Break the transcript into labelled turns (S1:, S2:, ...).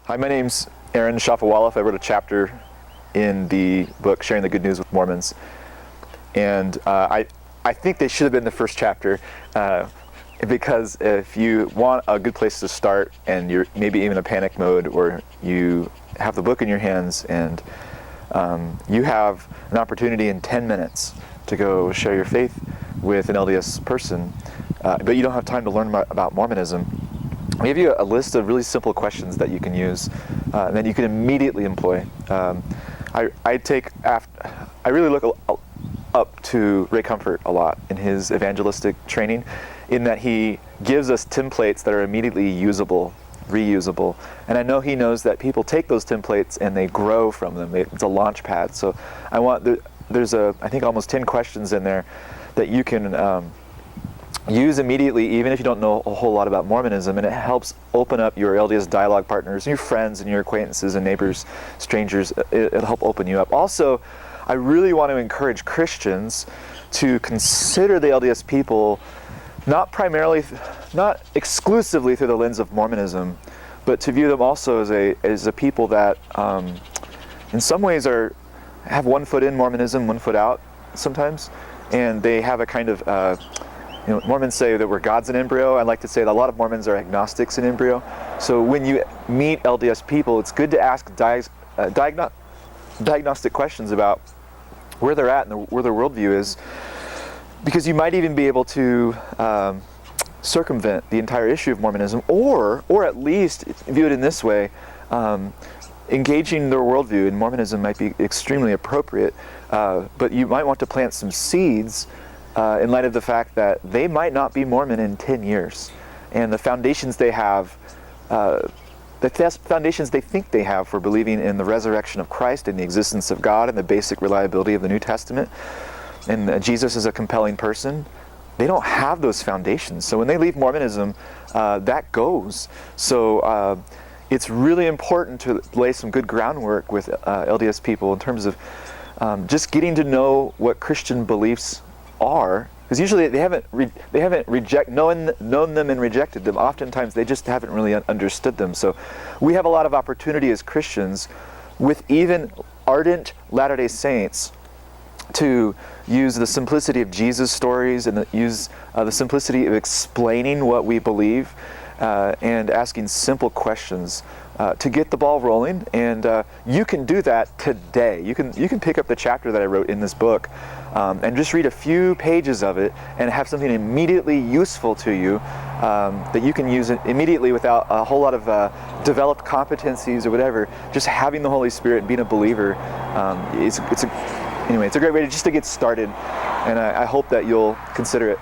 S1: Hi, my name's Aaron Shafovaloff. I wrote a chapter in the book Sharing the Good News with Mormons, and I think they should have been the first chapter, because if you want a good place to start and you're maybe even in a panic mode, or you have the book in your hands and you have an opportunity in 10 minutes to go share your faith with an LDS person, but you don't have time to learn about Mormonism, we give you a list of really simple questions that you can use, and then you can immediately employ. I really look up to Ray Comfort a lot in his evangelistic training, in that he gives us templates that are immediately usable, reusable, and I know he knows that people take those templates and they grow from them. It's a launch pad. So there's I think almost 10 questions in there that you can use immediately, even if you don't know a whole lot about Mormonism, and it helps open up your LDS dialogue partners, your friends and your acquaintances and neighbors, strangers. It'll help open you up. Also, I really want to encourage Christians to consider the LDS people not exclusively through the lens of Mormonism, but to view them also as a people that in some ways have one foot in Mormonism, one foot out sometimes, and they have a kind of Mormons say that we're gods in embryo. I like to say that a lot of Mormons are agnostics in embryo. So when you meet LDS people, it's good to ask diagnostic questions about where they're at and where their worldview is, because you might even be able to circumvent the entire issue of Mormonism, or at least view it in this way. Engaging their worldview in Mormonism might be extremely appropriate, but you might want to plant some seeds in light of the fact that they might not be Mormon in 10 years. And the foundations they have, the foundations they think they have for believing in the resurrection of Christ and the existence of God and the basic reliability of the New Testament, and Jesus is a compelling person, they don't have those foundations. So when they leave Mormonism, that goes. So it's really important to lay some good groundwork with LDS people in terms of just getting to know what Christian beliefs are, because usually they haven't known them and rejected them. Oftentimes they just haven't really understood them. So we have a lot of opportunity as Christians, with even ardent Latter-day Saints, to use the simplicity of Jesus stories and use the simplicity of explaining what we believe, and asking simple questions to get the ball rolling. And you can do that today. You can pick up the chapter that I wrote in this book and just read a few pages of it and have something immediately useful to you that you can use immediately without a whole lot of developed competencies or whatever. Just having the Holy Spirit and being a believer, it's a great way just to get started, and I hope that you'll consider it.